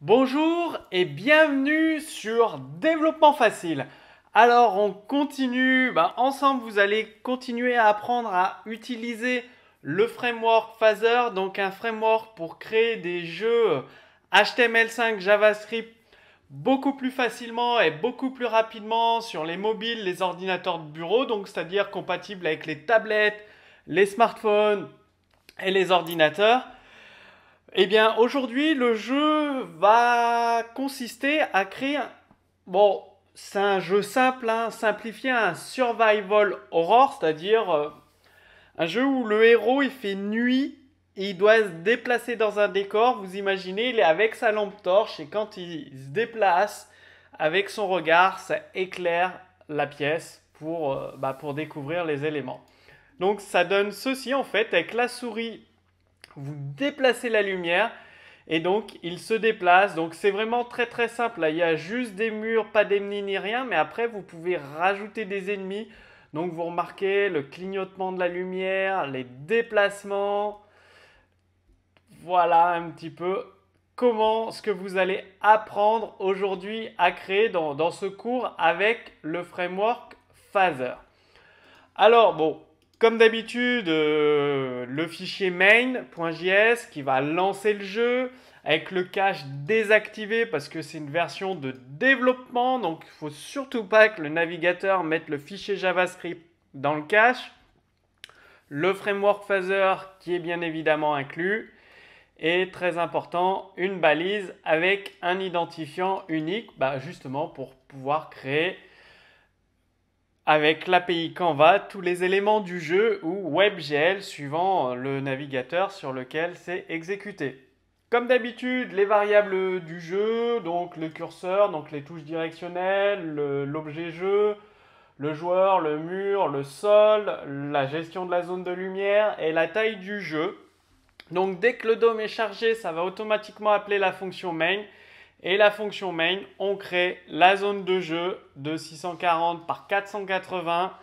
Bonjour et bienvenue sur Développement Facile. Alors on continue, ensemble vous allez continuer à apprendre à utiliser le framework Phaser, donc un framework pour créer des jeux HTML5, JavaScript beaucoup plus facilement et beaucoup plus rapidement sur les mobiles, les ordinateurs de bureau, donc c'est-à-dire compatible avec les tablettes, les smartphones et les ordinateurs. Eh bien, aujourd'hui, le jeu va consister à créer. Bon, c'est un jeu simple, hein, simplifié, un survival horror, c'est-à-dire un jeu où le héros il fait nuit et il doit se déplacer dans un décor. Vous imaginez, il est avec sa lampe torche et quand il se déplace avec son regard, ça éclaire la pièce pour découvrir les éléments. Donc, ça donne ceci en fait avec la souris vous déplacez la lumière et donc il se déplace. Donc c'est vraiment très très simple. Là, il y a juste des murs, pas d'ennemis ni rien, mais après vous pouvez rajouter des ennemis. Donc vous remarquez le clignotement de la lumière, les déplacements. Voilà un petit peu comment ce que vous allez apprendre aujourd'hui à créer dans ce cours avec le framework Phaser. Alors bon, comme d'habitude, le fichier main.js qui va lancer le jeu avec le cache désactivé parce que c'est une version de développement, donc il ne faut surtout pas que le navigateur mette le fichier JavaScript dans le cache. Le framework Phaser qui est bien évidemment inclus. Et très important, une balise avec un identifiant unique, justement pour pouvoir créer avec l'API Canva tous les éléments du jeu ou WebGL suivant le navigateur sur lequel c'est exécuté. Comme d'habitude, les variables du jeu, donc le curseur, donc les touches directionnelles, l'objet jeu, le joueur, le mur, le sol, la gestion de la zone de lumière et la taille du jeu. Donc dès que le DOM est chargé, ça va automatiquement appeler la fonction main. Et la fonction main, on crée la zone de jeu de 640 par 480.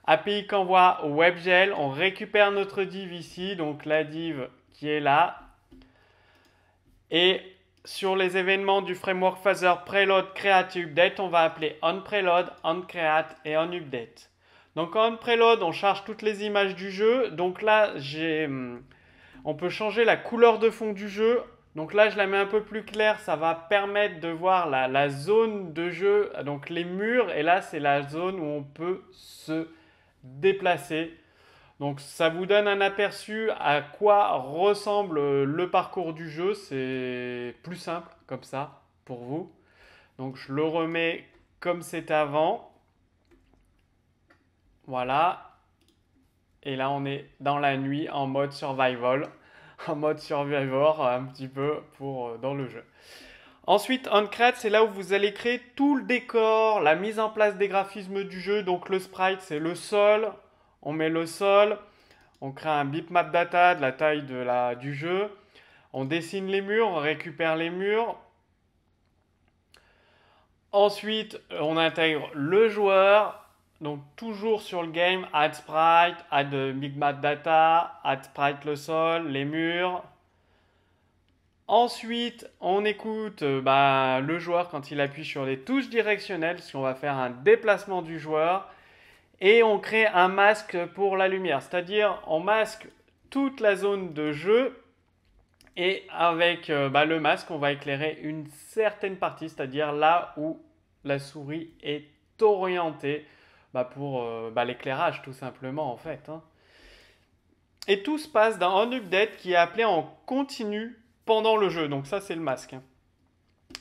API qu'envoie au WebGL, on récupère notre div ici, donc la div qui est là. Et sur les événements du framework Phaser preload, create, update, on va appeler onPreload, onCreate et onUpdate. Donc en onPreload, on charge toutes les images du jeu. Donc là, on peut changer la couleur de fond du jeu. Donc là, je la mets un peu plus claire. Ça va permettre de voir la zone de jeu, donc les murs. Et là, c'est la zone où on peut se déplacer. Donc ça vous donne un aperçu à quoi ressemble le parcours du jeu. C'est plus simple comme ça pour vous. Donc je le remets comme c'était avant. Voilà. Et là, on est dans la nuit en mode survival. En mode survivor un petit peu dans le jeu. Ensuite, onCreate, c'est là où vous allez créer tout le décor, la mise en place des graphismes du jeu. Donc le sprite, c'est le sol. On met le sol. On crée un bitmap data de la taille du jeu. On dessine les murs, on récupère les murs. Ensuite, on intègre le joueur. Donc toujours sur le game, add sprite, add bitmap data, add sprite le sol, les murs. Ensuite, on écoute le joueur quand il appuie sur les touches directionnelles, parce qu'on va faire un déplacement du joueur. Et on crée un masque pour la lumière, c'est-à-dire on masque toute la zone de jeu. Et avec le masque, on va éclairer une certaine partie, c'est-à-dire là où la souris est orientée pour l'éclairage tout simplement en fait, hein. Et tout se passe dans un update qui est appelé en continu pendant le jeu. Donc ça, c'est le masque, hein.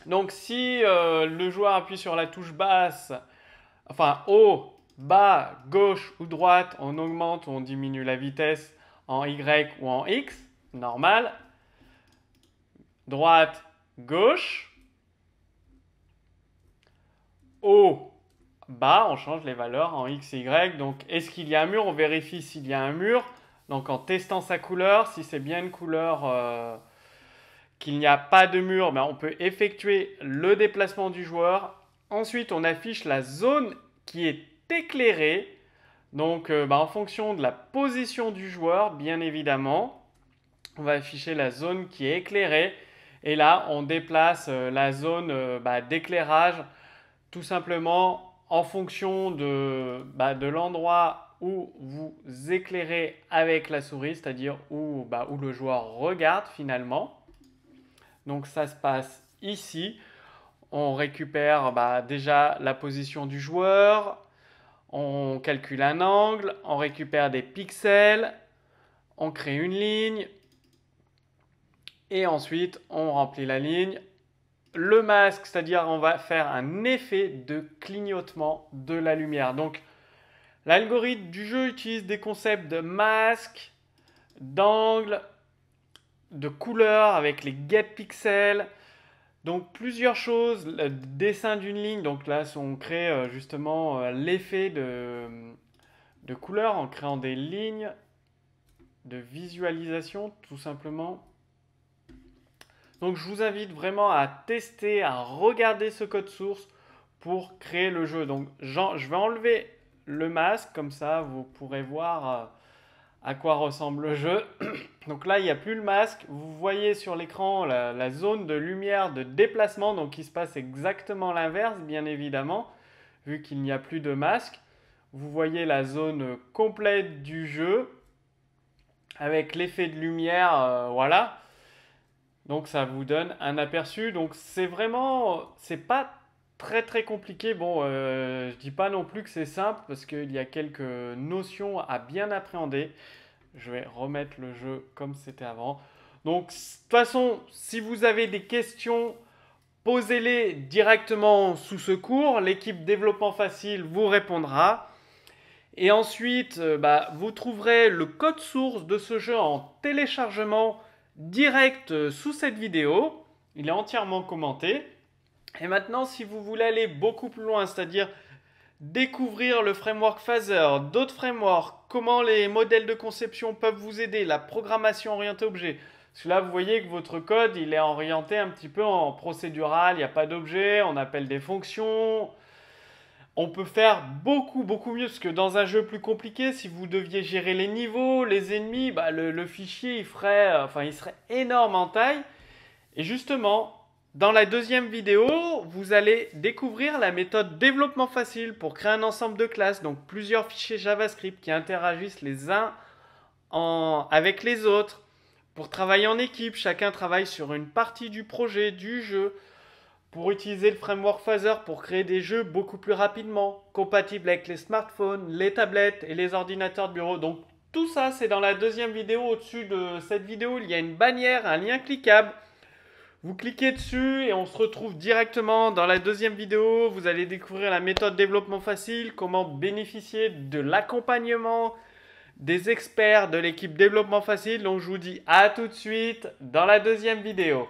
Donc si le joueur appuie sur la touche basse, enfin haut, bas, gauche ou droite, on augmente ou on diminue la vitesse en Y ou en X, normal. Droite, gauche. Haut, bas, on change les valeurs en X et Y. Donc est-ce qu'il y a un mur? On vérifie s'il y a un mur. Donc en testant sa couleur, si c'est bien une couleur qu'il n'y a pas de mur, on peut effectuer le déplacement du joueur. Ensuite, on affiche la zone qui est éclairée. Donc en fonction de la position du joueur, bien évidemment, on va afficher la zone qui est éclairée. Et là, on déplace la zone d'éclairage tout simplement en fonction de l'endroit où vous éclairez avec la souris, c'est-à-dire où le joueur regarde finalement. Donc ça se passe ici. On récupère déjà la position du joueur, on calcule un angle, on récupère des pixels, on crée une ligne et ensuite on remplit la ligne. Le masque, c'est-à-dire on va faire un effet de clignotement de la lumière. Donc l'algorithme du jeu utilise des concepts de masque, d'angle, de couleur avec les get pixels. Donc plusieurs choses, le dessin d'une ligne, donc là on crée justement l'effet de couleur en créant des lignes de visualisation tout simplement. Donc je vous invite vraiment à tester, à regarder ce code source pour créer le jeu. Donc je vais enlever le masque, comme ça vous pourrez voir à quoi ressemble le jeu. Donc là il n'y a plus le masque, vous voyez sur l'écran la zone de lumière de déplacement, donc il se passe exactement l'inverse bien évidemment, vu qu'il n'y a plus de masque. Vous voyez la zone complète du jeu avec l'effet de lumière, voilà. Donc ça vous donne un aperçu. Donc c'est pas très très compliqué. Bon, je dis pas non plus que c'est simple parce qu'il y a quelques notions à bien appréhender. Je vais remettre le jeu comme c'était avant. Donc de toute façon, si vous avez des questions, posez-les directement sous ce cours. L'équipe développement facile vous répondra. Et ensuite, vous trouverez le code source de ce jeu en téléchargement direct sous cette vidéo. Il est entièrement commenté. Et maintenant, si vous voulez aller beaucoup plus loin, c'est-à-dire découvrir le framework Phaser, d'autres frameworks, comment les modèles de conception peuvent vous aider, la programmation orientée objet. Parce que là, vous voyez que votre code, il est orienté un petit peu en procédural, il n'y a pas d'objet, on appelle des fonctions. On peut faire beaucoup mieux, parce que dans un jeu plus compliqué, si vous deviez gérer les niveaux, les ennemis, le fichier il serait énorme en taille. Et justement, dans la deuxième vidéo, vous allez découvrir la méthode développement facile pour créer un ensemble de classes, donc plusieurs fichiers JavaScript qui interagissent les uns avec les autres. Pour travailler en équipe, chacun travaille sur une partie du projet, du jeu. Pour utiliser le framework Phaser pour créer des jeux beaucoup plus rapidement, compatibles avec les smartphones, les tablettes et les ordinateurs de bureau. Donc tout ça, c'est dans la deuxième vidéo. Au-dessus de cette vidéo, il y a une bannière, un lien cliquable. Vous cliquez dessus et on se retrouve directement dans la deuxième vidéo. Vous allez découvrir la méthode développement facile, comment bénéficier de l'accompagnement des experts de l'équipe développement facile. Donc je vous dis à tout de suite dans la deuxième vidéo.